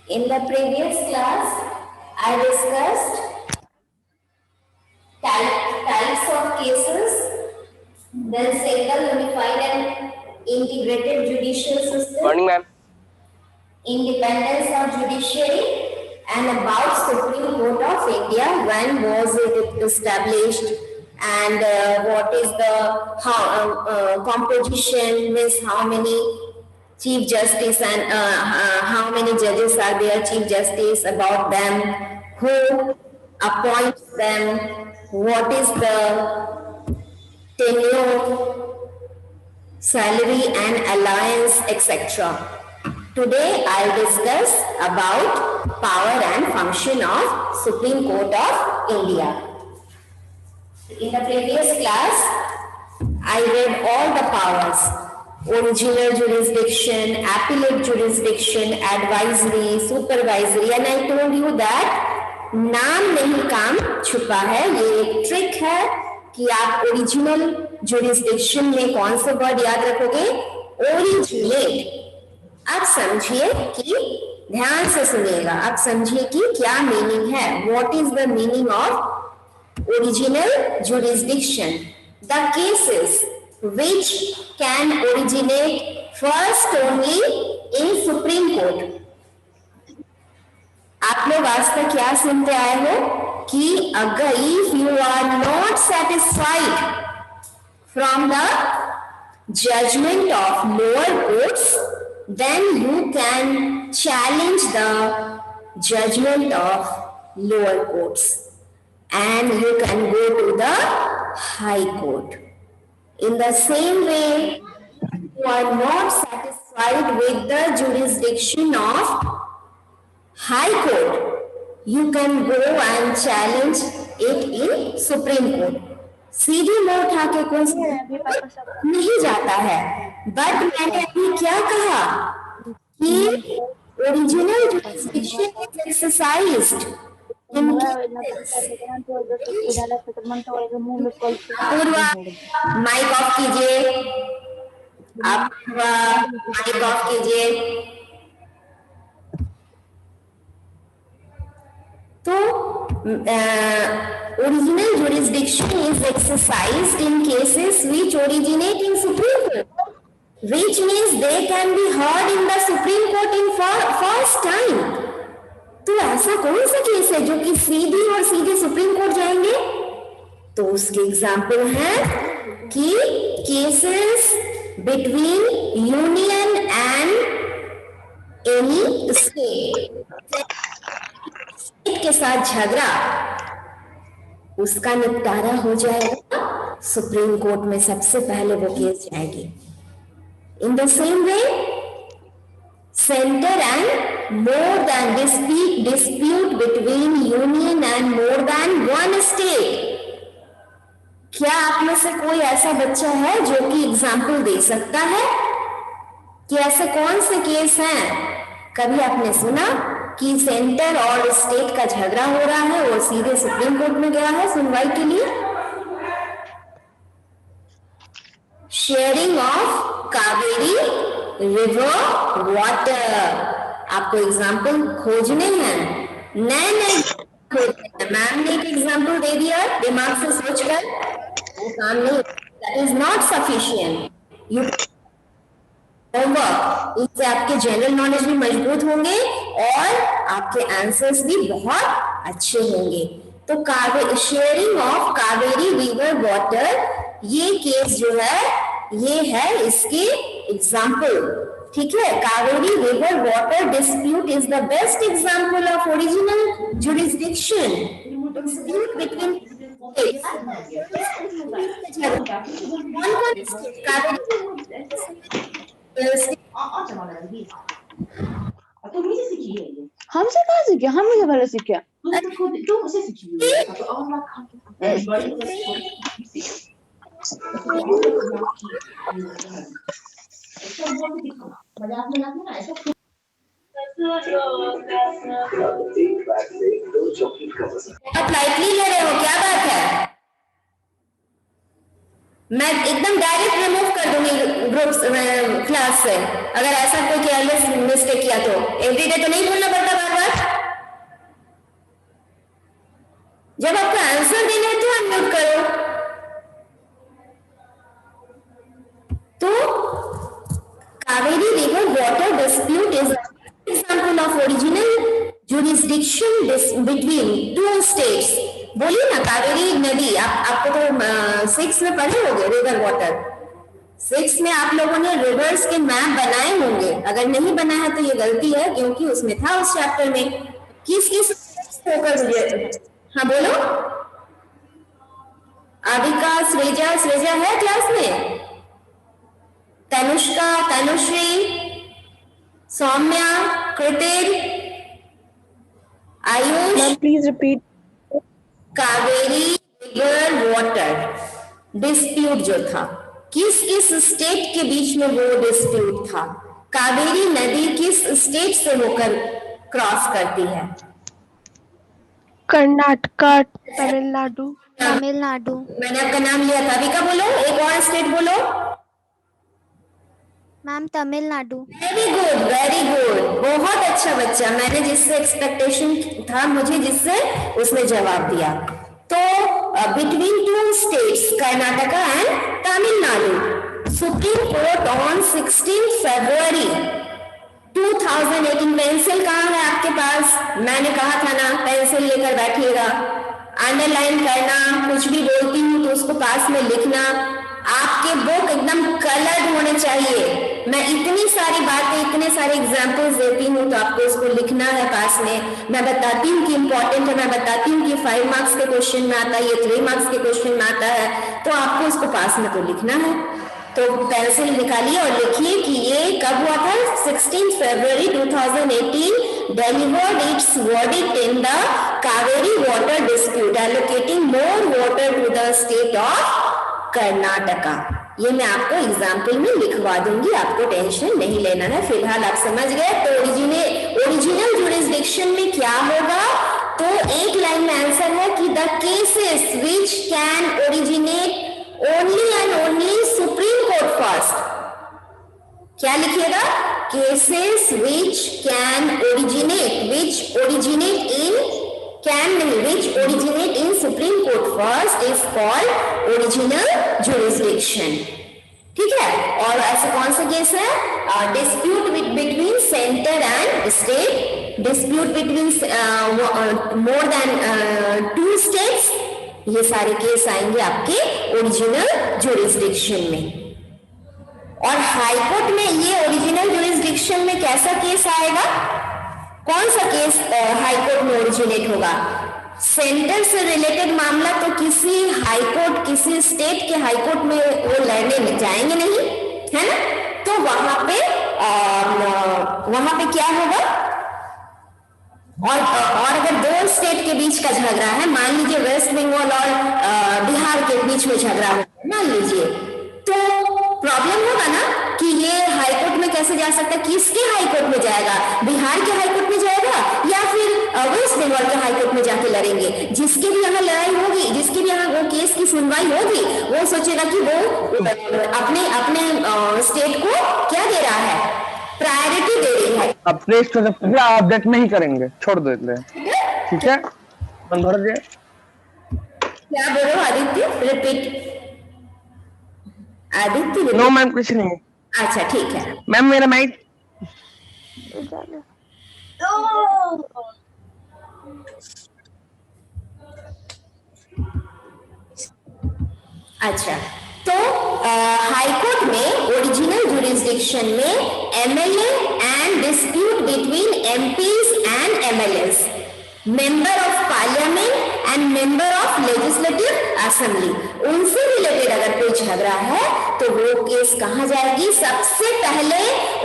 In the previous class, I discussed types of cases, then single, unified and integrated judicial system. Morning, ma'am. Independence of judiciary and about Supreme Court of India, when was it established and what is the composition, means how many chief justice and how many judges are there, chief justice, about them, who appoints them, what is the tenure, salary and allowance, etc. Today I'll discuss about power and function of Supreme Court of India. In the previous class, I read all the powers: original jurisdiction, appellate jurisdiction, advisory, supervisory, and I told you that नाम नहीं काम छुपा है, ये एक trick है कि आप ओरिजिनल जुरिस्डिक्शन में कौन सा वर्ड याद रखोगे? ओरिजिनेट। आप समझिए कि ध्यान से सुनिएगा, आप समझिए कि क्या मीनिंग है, what is the meaning of original jurisdiction, the cases which can originate first only in Supreme Court. आप लोग आज तक क्या सुनते आए हो कि अगर if you are not satisfied from the judgment of lower courts, then you can challenge the judgment of lower courts and you can go to the high court. In the same way, you are not satisfied with the jurisdiction of high court, you can go and challenge it in Supreme Court. सीधी मुंह उठा के कोई नहीं जाता है, but मैंने अभी क्या कहा कि original jurisdiction is exercised Purva mic off कीजिए, आप माइक ऑफ कीजिए। तो original jurisdiction is exercised in cases which originate in Supreme Court, which means they can be heard in the Supreme Court in first time. तो ऐसा कौन सा case है जो कि सीधे सुप्रीम कोर्ट जाएंगे? तो उसके एग्जाम्पल है कि cases between union and any state के साथ झगड़ा, उसका निपटारा हो जाएगा सुप्रीम कोर्ट में, सबसे पहले वो केस जाएगी। In the same way centre and more than dispute between union and more than one state. क्या आप में से कोई ऐसा बच्चा है जो कि एग्जाम्पल दे सकता है कि ऐसे कौन से केस हैं? कभी आपने सुना कि सेंटर और स्टेट का झगड़ा हो रहा है और सीधे सुप्रीम कोर्ट में गया है सुनवाई के लिए? Sharing of Kaveri river water, आपको एग्जाम्पल खोजने हैं, नए मैम ने एक एग्जाम्पल दे दिया दिमाग से सोचकर, वो काम नहीं, that is not sufficient. You homework, इससे आपके जनरल नॉलेज भी मजबूत होंगे और आपके आंसर्स भी बहुत अच्छे होंगे। तो sharing of Kaveri river water, ये केस जो है ये है इसके एग्जाम्पल, ठीक है। Kaveri river water dispute is the best example of original jurisdiction dispute between हमसे कहाँ सीखे? हम मुझे भले सीखे आप लाइटली ले रहे हो, क्या बात है? मैं एकदम डायरेक्ट रिमूव कर दूंगी ग्रुप क्लास से अगर ऐसा कोई केयरलेस मिस्टेक किया तो। एवरीडे तो नहीं बोलना पड़ता बार बार। जब आपको आंसर देना है तो अनम्यूट करो। तो Kaveri river water dispute is example of original jurisdiction between two states। बोलिए ना, कावेरी नदी, आपको तो 6 में पढ़े होंगे रिवर वाटर। 6 में आप लोगों ने रिवर्स के मैप बनाए होंगे, अगर नहीं बनाया है तो ये गलती है क्योंकि उसमें था उस चैप्टर में। किस किस होकर, हाँ बोलो। आविका, श्रेजा है क्लास में? तनुष्का, तनुश्री, सौम्या, कृतिर, Ayush. Please repeat. Kaveri river water dispute जो था, किस किस स्टेट के बीच में वो डिस्प्यूट था? कावेरी नदी किस स्टेट से होकर क्रॉस करती है? कर्नाटका, तमिलनाडु। मैंने आपका नाम लिया था, अभी का बोलो, एक और स्टेट बोलो। मैम तमिलनाडु। वेरी गुड, बहुत अच्छा बच्चा। मैंने जिससे एक्सपेक्टेशन था मुझे जिससे, उसने जवाब दिया। तो between two states Karnataka and Tamil Nadu, supreme court on 16 February 2018। Pencil कहाँ है आपके पास? मैंने कहा था ना पेंसिल लेकर बैठिएगा, अंडरलाइन करना, कुछ भी बोलती हूँ तो उसको पास में लिखना। आपके बुक एकदम कलर्ड होने चाहिए। मैं इतनी सारी बातें, इतने सारे एग्जाम्पल्स देती हूँ तो आपको उसको लिखना है पास में। मैं बताती हूँ कि इंपॉर्टेंट है, मैं बताती हूँ कि 5 मार्क्स के क्वेश्चन में आता है, ये 3 मार्क्स के क्वेश्चन में आता है, तो आपको उसको पास में तो लिखना है। तो पेंसिल निकालिए और लिखिए कि ये कब हुआ था? 16 फरवरी 2018 delivered its verdict in the Kaveri water dispute allocating more water to the state of Karnataka. ये मैं आपको एग्जाम्पल में लिखवा दूंगी, आपको टेंशन नहीं लेना है। फिलहाल आप समझ गए। तो ओरिजिनल जुरिस्डिक्शन में क्या होगा? तो एक लाइन में आंसर है कि the cases which can originate only and only Supreme Court first. क्या लिखिएगा? Cases which can originate, which originate in, can नहीं, which originate in Supreme Court first is called original jurisdiction. ठीक है। और ऐसे कौन से केस है? Dispute between centre and state, dispute between more than 2 states, ये सारे केस आएंगे आपके ओरिजिनल जुरिस्डिक्शन में। और हाईकोर्ट में ये ओरिजिनल जुरिस्डिक्शन में कैसा केस आएगा? कौन सा केस हाईकोर्ट में ओरिजिनेट होगा? सेंटर से रिलेटेड मामला तो किसी हाईकोर्ट, किसी स्टेट के हाईकोर्ट में वो लड़ने में जाएंगे नहीं, है ना? तो वहां पे क्या होगा? और अगर 2 स्टेट के बीच का झगड़ा है, मान लीजिए वेस्ट बंगाल और बिहार के बीच में झगड़ा हो, मान लीजिए, तो प्रॉब्लम होगा ना कि ये हाईकोर्ट में कैसे जा सकता है? किसके हाईकोर्ट में जाएगा? बिहार के हाईकोर्ट में जाएगा या फिर वेस्ट बंगाल के हाईकोर्ट में जाके लड़ेंगे? जिसके भी यहाँ लड़ाई होगी, जिसके भी यहाँ वो केस की सुनवाई होगी, वो सोचेगा कि वो अपने स्टेट को क्या दे रहा है? प्रायोरिटी दे रही है। अपने अपडेट नहीं करेंगे, छोड़ देते हैं। ठीक है, क्या बोलो Aditya? Repeat. Aditya? No ma'am, कुछ नहीं। अच्छा ठीक है मैम, मेरा माइक। अच्छा, तो हाईकोर्ट में ओरिजिनल जुरिस्डिक्शन में MLA and dispute between MPs and MLAs, member of parliament and member of legislative assembly, उनसे रिलेटेड अगर कोई झगड़ा है तो वो केस कहां जाएगी? सबसे पहले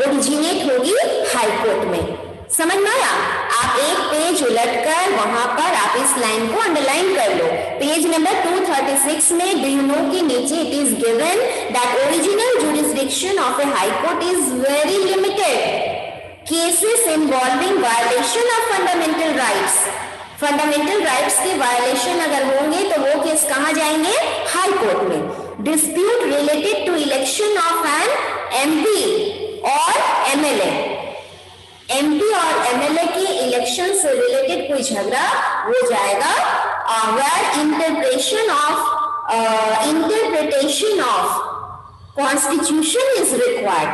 ओरिजिनेट होगी हाईकोर्ट में। समझ में आया? आप एक पेज उलटकर वहां पर आप इस लाइन को अंडरलाइन कर लो। पेज नंबर 236 में डू यू नो के नीचे it is given that original jurisdiction of A high court is very limited. Cases involving violation of fundamental rights, fundamental rights के वायलेशन अगर होंगे तो वो केस कहां जाएंगे? हाई कोर्ट में। Dispute related to election of an MP or MLA. MP और MLA के इलेक्शन से रिलेटेड कोई झगड़ा हो जाएगा where interpretation of constitution is required,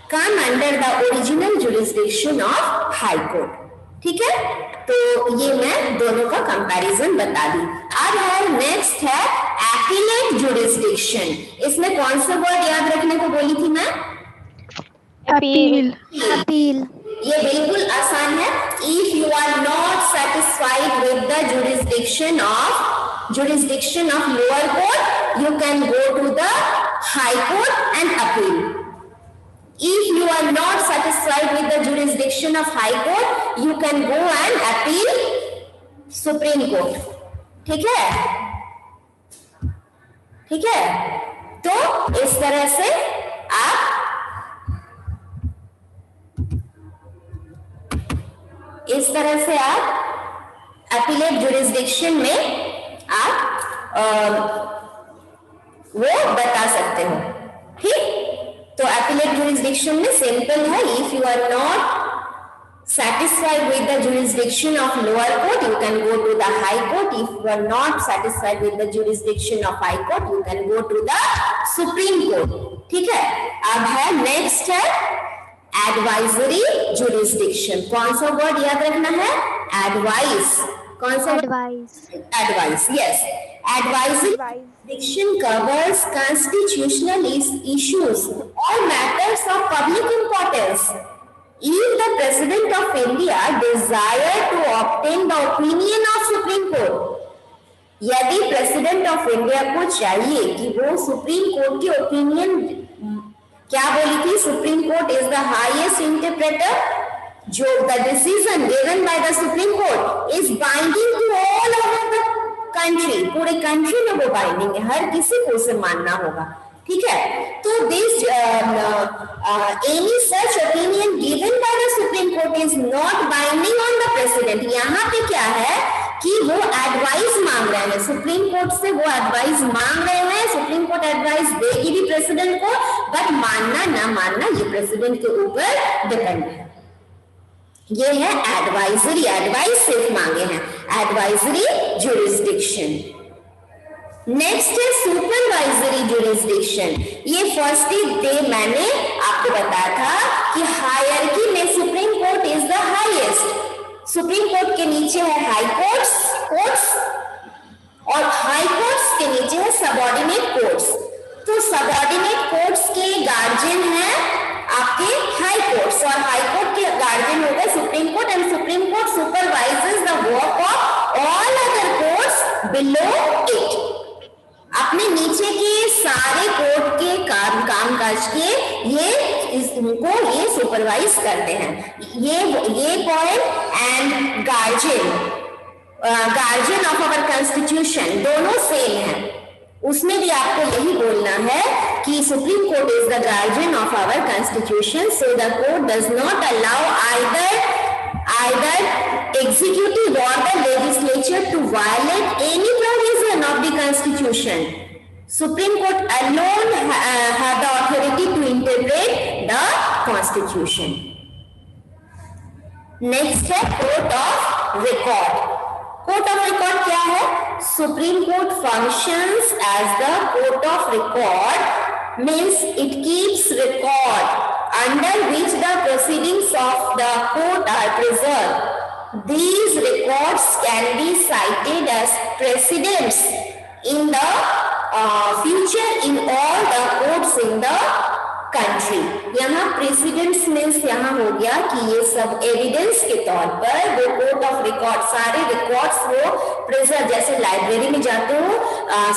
come under the original jurisdiction of High Court. ठीक है, तो ये मैं दोनों का कंपैरिजन बता दी. अब है नेक्स्ट है एपीलेट जुरिस्डिक्शन. इसमें कौन सा वर्ड याद रखने को बोली थी मैं? अपील. अपील. ये बिल्कुल आसान है. If you are not satisfied with the jurisdiction of lower court, you can go to the high court and appeal. If you are not satisfied with the jurisdiction of high court, you can go and appeal Supreme Court. ठीक है, ठीक है. तो इस तरह से आप appellate jurisdiction में आप वो बता सकते हो. ठीक, तो अपीलेट जुरिस्डिक्शन में सिंपल है. If you are not satisfied with the jurisdiction of lower court, you can go to the high court. If you are not satisfied with the jurisdiction of high court, you can go to the supreme court. ठीक है. अब है next है advisory jurisdiction. कौन सा word याद रखना है? एडवाइस. कौन सा? Advice. Yes, advisory jurisdiction covers constitutional issues or matters of public importance. If the President of India desire to obtain the opinion of Supreme Court, यदि प्रेसिडेंट ऑफ इंडिया को चाहिए कि वो सुप्रीम कोर्ट की opinion, क्या बोली थी? Supreme Court is the highest interpreter. जो the decision given by the Supreme Court is binding to all over the country. पूरे कंट्री में वो बाइंडिंग है, हर किसी को उसे मानना होगा. ठीक है. तो this any such opinion given by the Supreme Court is not binding on the president. यहाँ पे क्या है कि वो एडवाइस मांग रहे हैं सुप्रीम कोर्ट से, वो एडवाइस मांग रहे हैं. सुप्रीम कोर्ट एडवाइस देगी भी प्रेसिडेंट को, बट मानना ना मानना ये प्रेसिडेंट के ऊपर डिपेंड है. ये है एडवाइजरी, एडवाइस सिर्फ मांगे हैं, एडवाइजरी जुरिस्डिक्शन. नेक्स्ट है सुपरवाइजरी जुरिस्डिक्शन. ये फर्स्ट डे मैंने आपको बताया था कि हायरार्की में supreme Court is the highest. Supreme court के नीचे है हाई कोर्ट्स और हाई कोर्ट्स के नीचे है सबऑर्डिनेट कोर्ट्स. तो सबऑर्डिनेट कोर्ट्स के गार्जियन है आपके हाई कोर्ट्स और हाई कोर्ट के गार्जियन हो गए supreme court. And supreme court supervises the work of all other courts below it. अपने नीचे के सारे कोर्ट के कामकाज के ये सुपरवाइज करते हैं. ये point and guardian of our constitution दोनों सेम है. उसमें भी आपको यही बोलना है कि Supreme Court is the guardian of our constitution. So the court does not allow either executive or the legislature to violate any provision of the constitution. Supreme Court alone have the authority to interpret the constitution. Next है court of record. Court of record क्या है? Supreme Court functions as the court of record, means it keeps record under which the proceedings of the court are preserved. These records can be cited as precedents in the future in all the courts in the country. यहाँ presidents means यहाँ हो गया कि ये सब evidence के तौर पर वो कोर्ट ऑफ रिकॉर्ड सारे रिकॉर्ड्स वो प्रिजर्व. जैसे लाइब्रेरी में जाते हो,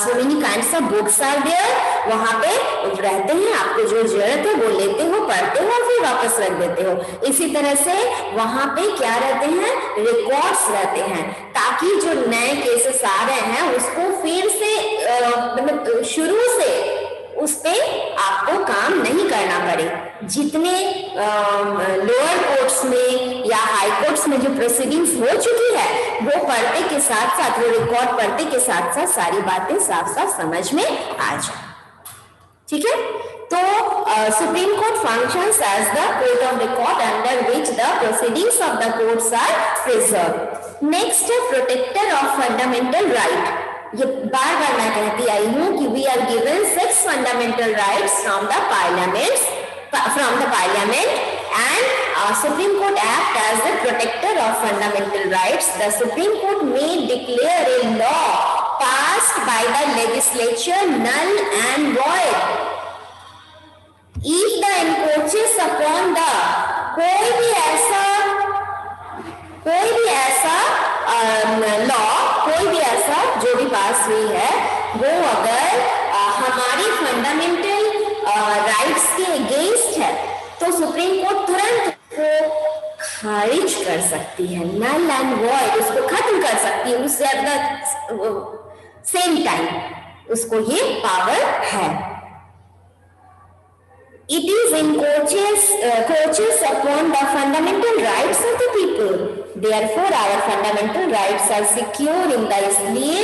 so many kinds of books are there, वहां पे रहते हैं, आपको जो जरूरत है वो लेते हो, पढ़ते हो, फिर वापस रख देते हो. इसी तरह से वहां पे क्या रहते हैं? रिकॉर्ड्स रहते हैं, ताकि जो नए केसेस आ रहे हैं उसको फिर से मतलब शुरू से उस पे आपको काम नहीं करना पड़े. जितने लोअर कोर्ट्स में या हाई कोर्ट्स में जो प्रोसीडिंग्स हो चुकी है वो पढ़ते के साथ साथ, वो रिकॉर्ड पढ़ते के साथ साथ सारी बातें साफ साफ समझ में आ जाए. ठीक है। तो Supreme Court functions as the court of record under which the proceedings of the courts are preserve. Next है प्रोटेक्टर ऑफ फंडामेंटल राइट। ये बार बार मैं कहती आई हूं कि we are given 6 fundamental rights from the parliament and Supreme Court act as the protector of fundamental rights. The Supreme Court may declare a law passed by the legislature null and void if the encroaches upon the कोई भी ऐसा law, कोई भी ऐसा जो भी पास हुई है वो अगर हमारी फंडामेंटल राइट्स के अगेंस्ट है तो सुप्रीम कोर्ट तुरंत को खारिज कर सकती है, नल एंड वॉइड, उसको खत्म कर सकती है, उससे एट द सेम टाइम उसको ये पावर है। It is encroaches upon the fundamental rights of the people. Therefore, our fundamental rights are secure in the, इसलिए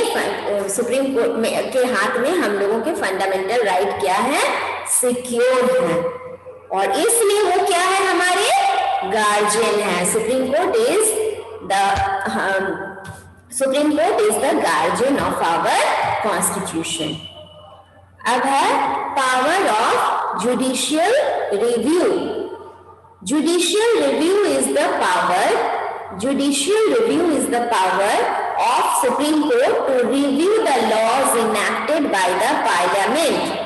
सुप्रीम कोर्ट के हाथ में हम लोगों के फंडामेंटल राइट क्या है, सिक्योर है, और इसलिए वो क्या है, हमारे गार्जियन है। Supreme Court is the guardian of our constitution. अब है power of judicial review. Judicial review is the power of Supreme Court to review the laws enacted by the parliament.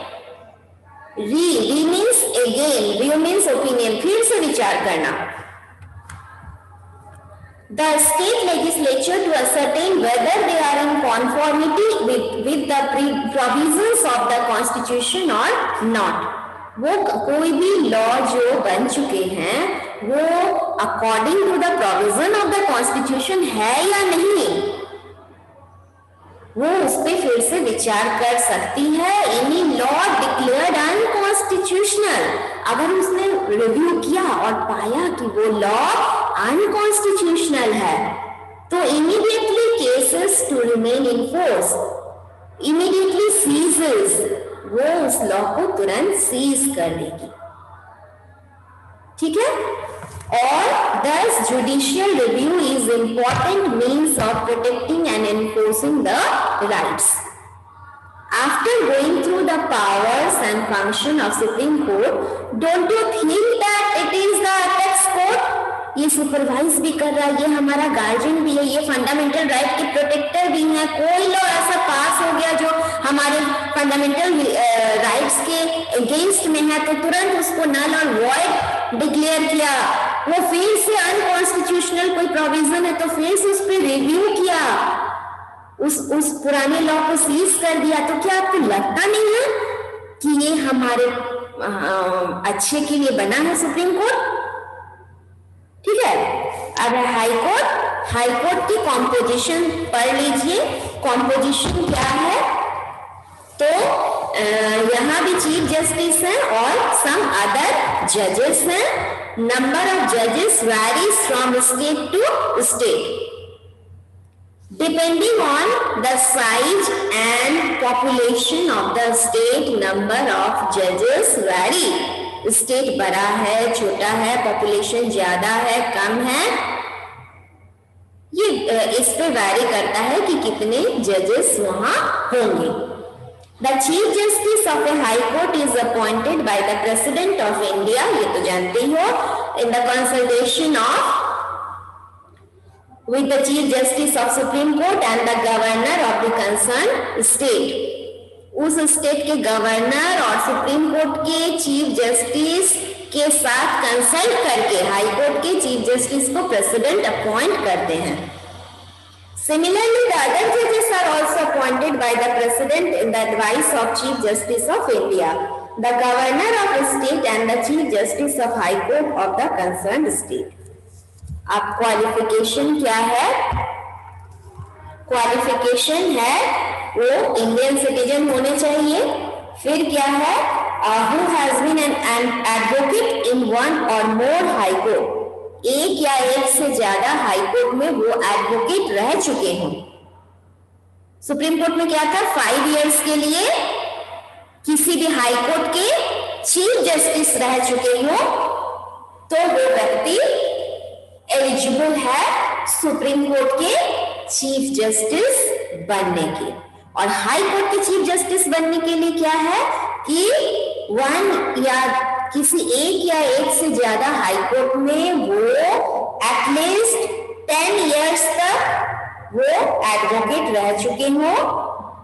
Re means अगेन, view means opinion, फिर से विचार करना। The state legislature to ascertain whether they are in conformity with the provisions of the constitution or not. वो कोई भी law जो बन चुके हैं वो according to the provision of the constitution है या नहीं, वो उस पर फिर से विचार कर सकती है। एनी लॉ डिक्लेयर्ड अनकॉन्स्टिट्यूशनल, अगर उसने रिव्यू किया और पाया कि वो लॉ अनकॉन्स्टिट्यूशनल है तो immediately ceases to remain in force, immediately ceases, वो उस लॉ को तुरंत सीज कर देगी। ठीक है। और thus judicial review is important means of protecting and enforcing the rights. After going through the powers and function of Supreme Court, don't you think that it is the apex court? ये supervise भी कर रहा है, ये हमारा guardian भी है, ये फंडामेंटल राइट के प्रोटेक्टर भी है। कोई लॉ ऐसा पास हो गया जो हमारे फंडामेंटल राइट्स के अगेंस्ट में है तो तुरंत उसको नल और वॉइड डिक्लेयर किया। वो फिर से अनकॉन्स्टिट्यूशनल कोई प्रोविजन है तो फिर से उस पर रिव्यू किया, उस पुराने लॉ को सीज कर दिया। तो क्या आपको लगता नहीं है कि ये हमारे अच्छे के लिए बना है सुप्रीम कोर्ट? ठीक है। अब हाई कोर्ट की कॉम्पोजिशन पढ़ लीजिए। कॉम्पोजिशन क्या है, तो यहाँ भी चीफ जस्टिस है और सम अदर जजेस हैं। नंबर ऑफ जजेस varies from state to state depending on the size and population of the state. Number of judges vary. State बड़ा है, छोटा है, पॉपुलेशन ज्यादा है, कम है, ये इस पे वैरी करता है कि कितने जजेस वहां होंगे। The chief justice of A high court is appointed by the president of India, ये तो जानते ही हो, in the consultation of with the chief justice of supreme court and the governor of the concerned state. उस state के governor और supreme court के chief justice के साथ कंसल्ट करके हाई कोर्ट के चीफ जस्टिस को प्रेसिडेंट अपॉइंट करते हैं। Similarly, the other judges are also appointed by the president in the advice of chief justice of India, the governor of the state and the chief justice of high court of the concerned state. अब qualification क्या है? Qualification है वो Indian citizen होने चाहिए। फिर क्या है, who has been an advocate in one or more high court, एक या एक से ज्यादा हाई कोर्ट में वो एडवोकेट रह चुके हों। सुप्रीम कोर्ट में क्या था, 5 इयर्स के लिए किसी किसी भी हाई कोर्ट के चीफ जस्टिस रह चुके हो तो वो व्यक्ति एलिजिबल है सुप्रीम कोर्ट के चीफ जस्टिस बनने के। और हाई कोर्ट के चीफ जस्टिस बनने के लिए क्या है कि वन या किसी एक या एक से ज्यादा हाई कोर्ट में वो एटलीस्ट 10 इयर्स तक वो एडवोकेट रह चुके हो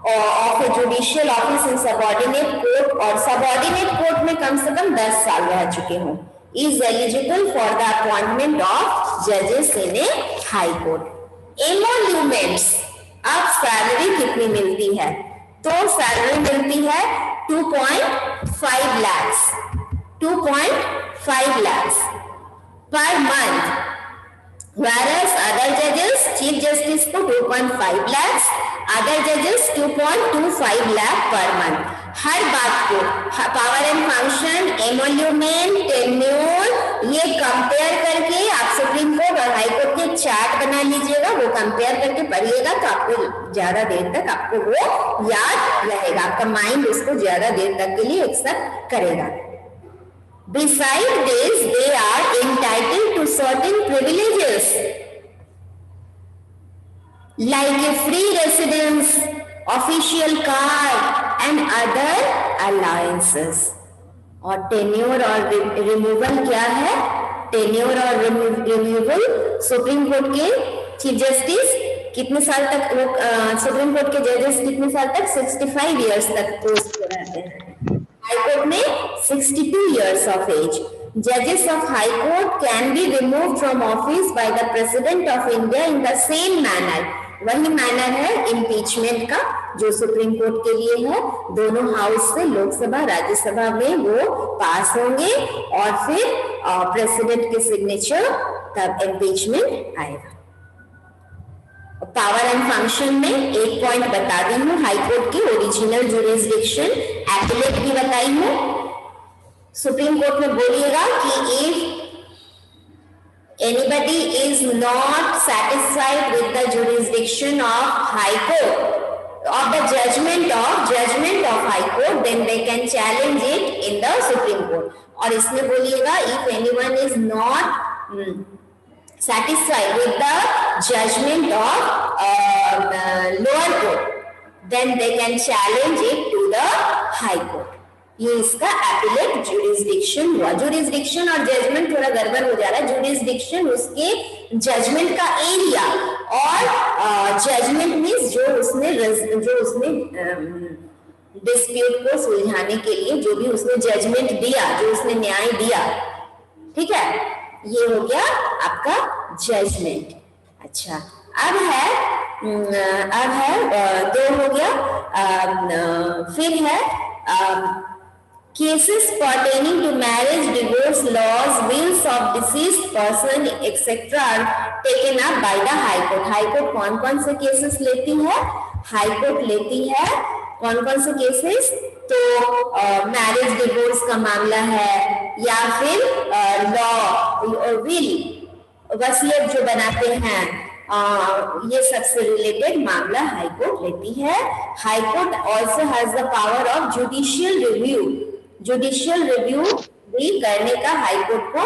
of a judicial office in subordinate court, और सबऑर्डिनेट कोर्ट में कम से कम 10 साल रह चुके हो, is eligible for the appointment of जजेस इन ए हाई कोर्ट। एमोल्यूमेंट्स, अब सैलरी कितनी मिलती है? तो सैलरी मिलती है 2.5 lakhs, 2.5 lakhs per month, whereas other judges, chief justice को 2.5 lakhs, other judges 2.25 lakh per month। हर बात को पावर एंड फंक्शन, एमोल्यूमेंट, टेन्योर, ये कंपेयर करके आप सुप्रीम कोर्ट और हाई कोर्ट के चार्ट बना लीजिएगा, वो कंपेयर करके पढ़िएगा तो आपको ज्यादा देर तक आपको वो याद रहेगा, आपका माइंड उसको ज्यादा देर तक के लिए एक्सेप्ट करेगा। Besides this, they are entitled to certain privileges like a free residence, official car and other allowances। और टेन्योर और रिमूवल क्या है? टेन्योर और रिमूवल, सुप्रीम कोर्ट के चीफ जस्टिस कितने साल तक वो सुप्रीम कोर्ट के जजेस कितने साल तक? 65 इयर्स तक पोस्ट पे रहते हैं। हाई कोर्ट में 62 years of age। Judges of High Court can be removed from office by the President of India in the same manner। वही मैनर है इम्पीचमेंट का जो सुप्रीम कोर्ट के लिए है, दोनों हाउस से, लोकसभा राज्यसभा में वो पास होंगे और फिर प्रेसिडेंट के सिग्नेचर तब इम्पीचमेंट आएगा। पावर एंड फंक्शन में एक पॉइंट बता दी हूँ, हाई कोर्ट की ओरिजिनल जुरिस्डिक्शन, एपीलेट भी बताई हूँ। सुप्रीम कोर्ट में बोलिएगा कि if anybody is not satisfied with the jurisdiction of high court of the judgment of high court, then they can challenge it in the supreme court। और इसमें बोलिएगा if anyone is not satisfied with the judgment of lower court, then they can challenge it to the high court। ये इसका appellate jurisdiction हुआ। Jurisdiction और judgement थोड़ा गड़बड़ हो जा रहा है। जुरिस्डिक्शन उसके जजमेंट का एरिया और जजमेंट मींस जो उसने डिस्प्यूट को सुलझाने के लिए जो भी उसने जजमेंट दिया, जो उसने न्याय दिया, ठीक है, ये हो गया आपका जजमेंट। अच्छा, अब है दो हो गया। फिर है cases pertaining to marriage, divorce, laws, wills of deceased person etc. are taken up by the High Court। High Court कौन कौन से केसेस लेती है? हाई कोर्ट लेती है कौन कौन से केसेस? तो मैरिज डिवोर्स का मामला है, या फिर लॉ, विल, वसीयत जो बनाते हैं, ये सबसे रिलेटेड मामला हाई कोर्ट लेती है। High court also has the power of judicial review. Judicial review भी करने का हाई कोर्ट को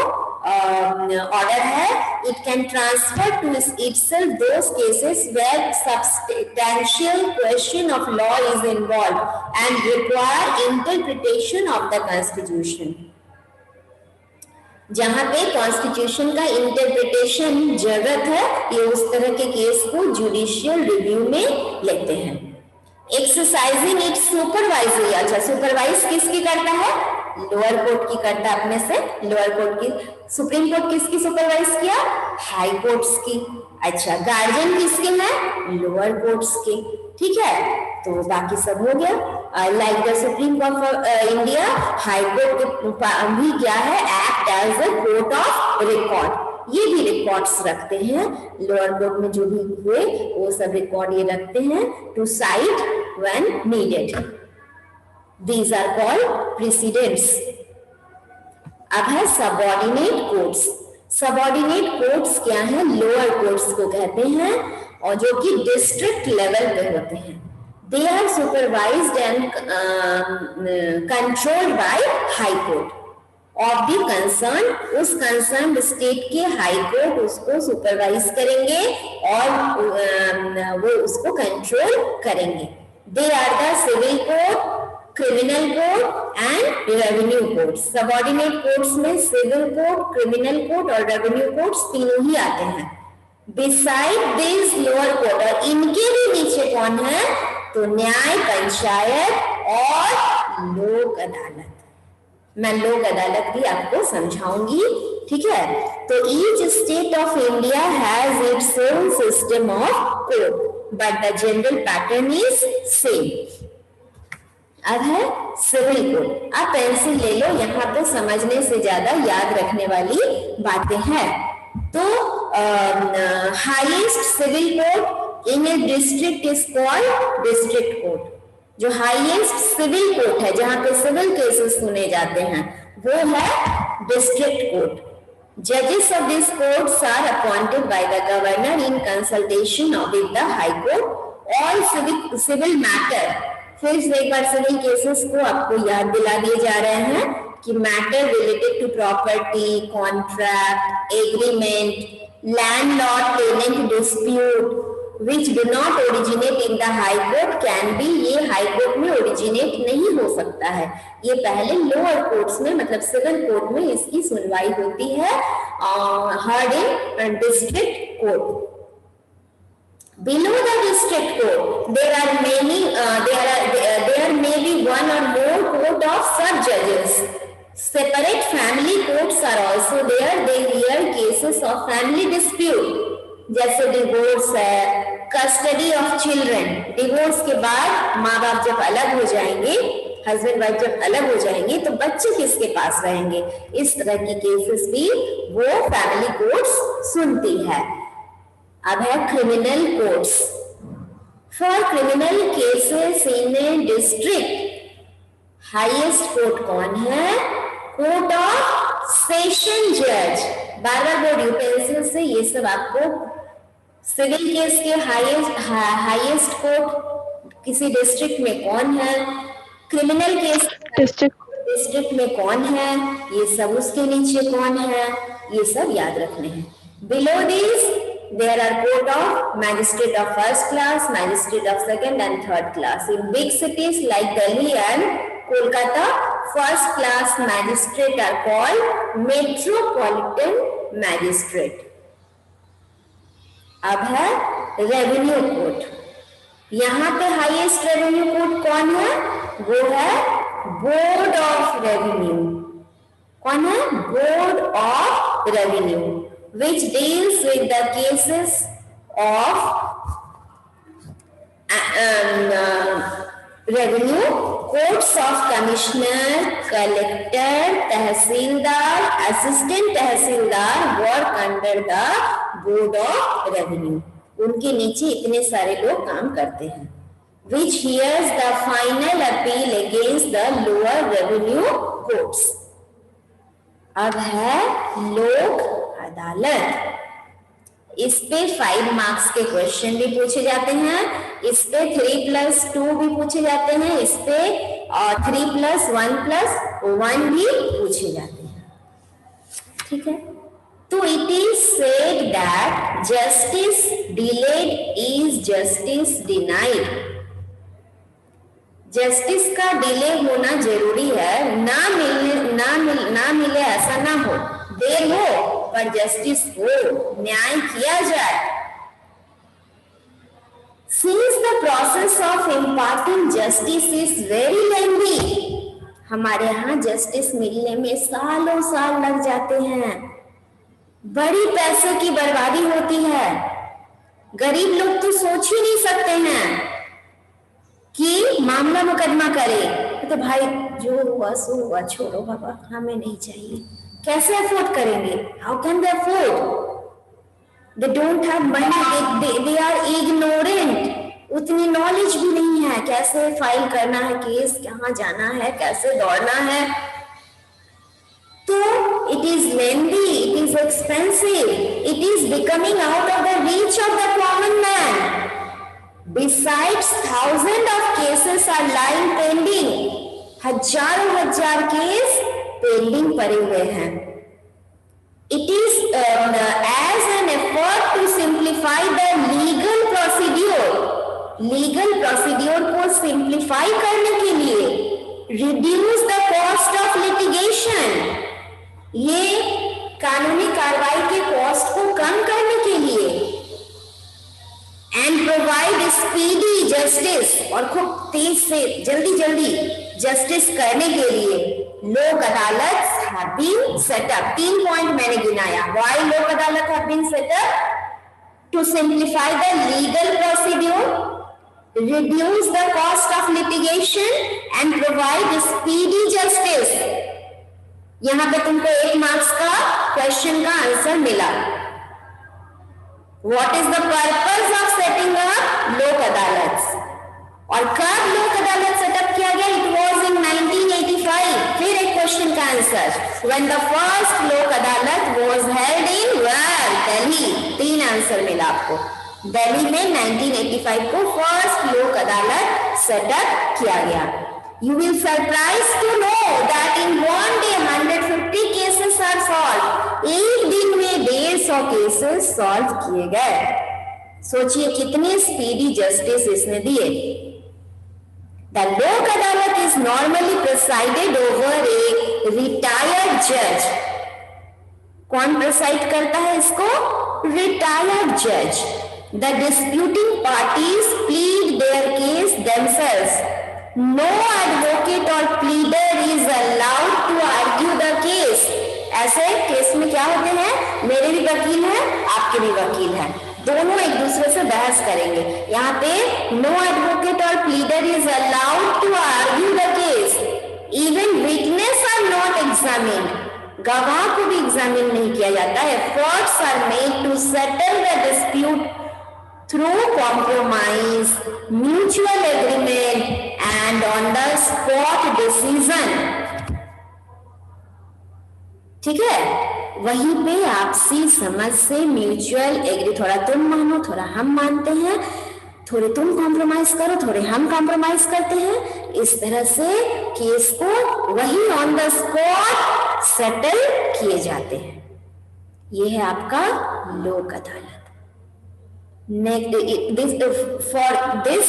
ऑर्डर है। It can transfer to itself those cases where substantial question of law is involved and require interpretation of the constitution. जहां पे constitution का interpretation जरूरत है, ये उस तरह के केस को जुडिशियल रिव्यू में लेते हैं। Exercising it's supervisory. अच्छा, सुपरवाइज किसकी करता है? लोअर कोर्ट की करता है। अपने से लोअर कोर्ट की, सुप्रीम कोर्ट किसकी सुपरवाइज किया? हाई कोर्ट्स की। अच्छा, गार्जियन किसके हैं? लोअर कोर्ट्स के। ठीक है, तो बाकी सब हो गया। Like the Supreme Court of India, high court भी क्या है? Act as a court of record. ये भी रिकॉर्ड्स रखते हैं, लोअर कोर्ट में जो भी हुए वो सब रिकॉर्ड ये रखते हैं to cite when needed. These are called precedents. अब है सबऑर्डिनेट कोर्ट्स। सबऑर्डिनेट कोर्ट्स क्या है? लोअर कोर्ट्स को कहते हैं, और जो कि डिस्ट्रिक्ट लेवल पे होते हैं। They are supervised and controlled by High Court of the concern. उस concerned state के High Court उसको supervise करेंगे और वो उसको control करेंगे. They are the civil court, criminal court and revenue courts. Subordinate courts में civil court, criminal court और revenue courts तीनों ही आते हैं. Beside this lower court, और इनके भी नीचे कौन है? तो न्याय पंचायत और लोक अदालत. मैं लोक अदालत भी आपको समझाऊंगी, ठीक है. तो each state of India has its own system of court but the general pattern is same. अब है सिविल कोड. आप पेंसिल ले लो, यहाँ पे समझने से ज्यादा याद रखने वाली बातें हैं. तो highest civil court in a district is called district court. जो हाईएस्ट सिविल कोर्ट है जहां पे सिविल केसेस सुने जाते हैं वो है डिस्ट्रिक्ट कोर्ट. जजेस of this courts are appointed by the governor in consultation with the high court. All civil matter, फिर से एक बार सिविल केसेस को आपको याद दिला दिए जा रहे हैं कि matter related to property, contract, agreement, landlord tenant dispute which do not originate in the high court can be, ये हाई कोर्ट में ओरिजिनेट नहीं हो सकता है. ये पहले लोअर कोर्ट्स में मतलब सिविल कोर्ट में इसकी सुनवाई होती है, heard in district court. Below the district court, there may be one or more court of sub-judges. Separate family courts are also there. They hear cases of family dispute. जैसे divorce है, custody of children. Divorce के बाद माँ बाप जब अलग हो जाएंगे, हस्बैंड वाइफ जब अलग हो जाएंगे तो बच्चे किसके पास रहेंगे, इस तरह की केसेस भी वो फैमिली कोर्ट्स सुनती है. अब है criminal courts. For criminal cases in a district highest court कौन है? कोर्ट ऑफ सेशन जज. बार बार बोर्ड यूटेंसिल से ये सब आपको सिविल केस के हाईएस्ट कोर्ट किसी डिस्ट्रिक्ट में कौन है, क्रिमिनल केस डिस्ट्रिक्ट में कौन है, ये सब उसके नीचे कौन है, ये सब याद रखने हैं. Below this there are court of magistrate of first class, magistrate of second and third class. In big cities like Delhi and Kolkata, first class magistrate are called metropolitan magistrate. अब है रेवेन्यू कोर्ट. यहाँ पे highest revenue court कौन है? वो है board of revenue. कौन है? Board of revenue, which deals with the cases of revenue. Courts of commissioner, collector, tehsildar, assistant tehsildar work under the board of revenue. उनके नीचे इतने सारे लोग काम करते हैं. Which hears the final appeal against the lower revenue courts. अब है लोक अदालत. इस पे 5 मार्क्स के क्वेश्चन भी पूछे जाते हैं, इस पे 3+2 भी पूछे जाते हैं, इस पे 3+1+1 भी पूछे जाते हैं. ठीक है. तो it is said that justice delayed is justice denied. Justice का डिले होना जरूरी है. ना मिले ऐसा ना हो, देर हो पर जस्टिस हो, न्याय किया जाए. Since the process of imparting justice is very lengthy, हमारे यहाँ जस्टिस मिलने में सालों साल लग जाते हैं. बड़ी पैसे की बर्बादी होती है. गरीब लोग तो सोच ही नहीं सकते हैं कि मामला मुकदमा करे. तो भाई जो हुआ सो हुआ, छोड़ो बाबा, हमें नहीं चाहिए. कैसे अफोर्ड करेंगे? How can they afford? They don't have money, they are ignorant. उतनी नॉलेज भी नहीं है कैसे फाइल करना है केस, कहाँ जाना है, कैसे दौड़ना है. तो it is lengthy, it is expensive, it is becoming out of the reach of the common man. Besides, thousands of cases are lying pending. हजारों हजार केस पेंडिंग पड़े हुए हैं. It is as an effort to simplify the legal procedure. Legal procedure को simplify करने के लिए reduce the cost of litigation. ये कानूनी कार्रवाई के कॉस्ट को कम करने के लिए and provide speedy justice और खूब तेज से जल्दी जस्टिस करने के लिए लोक अदालत have been set up. 3 point मैंने गिनाया. Why लोक अदालत have been set up? To simplify the legal procedure, reduce the cost of litigation and provide speedy justice. यहां पे तुमको 1 मार्क्स का क्वेश्चन का आंसर मिला. What is the purpose of setting up लोक अदालत? और कब लोक अदालत सेटअप किया गया? It was in 1985. फिर एक क्वेश्चन का आंसर. When the first लोक अदालत was held in where? Delhi. 3 answer मिला आपको. दिल्ली में 1985 को फर्स्ट लोक अदालत सेटअप किया गया. You will surprised to know that in one day 150 cases are solved. एक दिन में 150 केसेस सॉल्व किए गए. सोचिए कितने स्पीडी जस्टिस इसने दिए. The लोक अदालत is normally presided over a retired judge. कौन प्रिसाइड करता है इसको? Retired judge. The disputing parties plead their case themselves. No advocate or pleader is allowed to argue the case. ऐसे केस में क्या होते हैं? मेरे भी वकील हैं, आपके भी वकील हैं, दोनों एक दूसरे से बहस करेंगे. यहाँ पे no advocate or pleader is allowed to argue the case. Even witness are not examined. गवाह को भी एग्जामिन नहीं किया जाता है. Efforts are made to settle the dispute through compromise, mutual agreement and on the spot decision. ठीक है, वहीं पे आपसी समझ से म्यूचुअल एग्री, थोड़ा तुम मानो थोड़ा हम मानते हैं, थोड़े तुम कॉम्प्रोमाइज करो थोड़े हम कॉम्प्रोमाइज करते हैं. इस तरह से केस को वही ऑन द स्पॉट सेटल किए जाते हैं. ये है आपका लोक अदालत. For this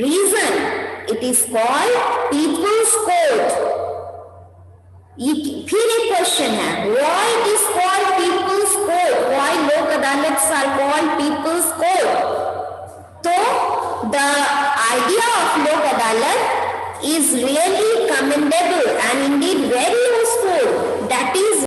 reason it is called people's court. फिर एक क्वेश्चन है, why it is called people's court? Why लोक अदालत are called people's court? तो the idea of लोक अदालत is really commendable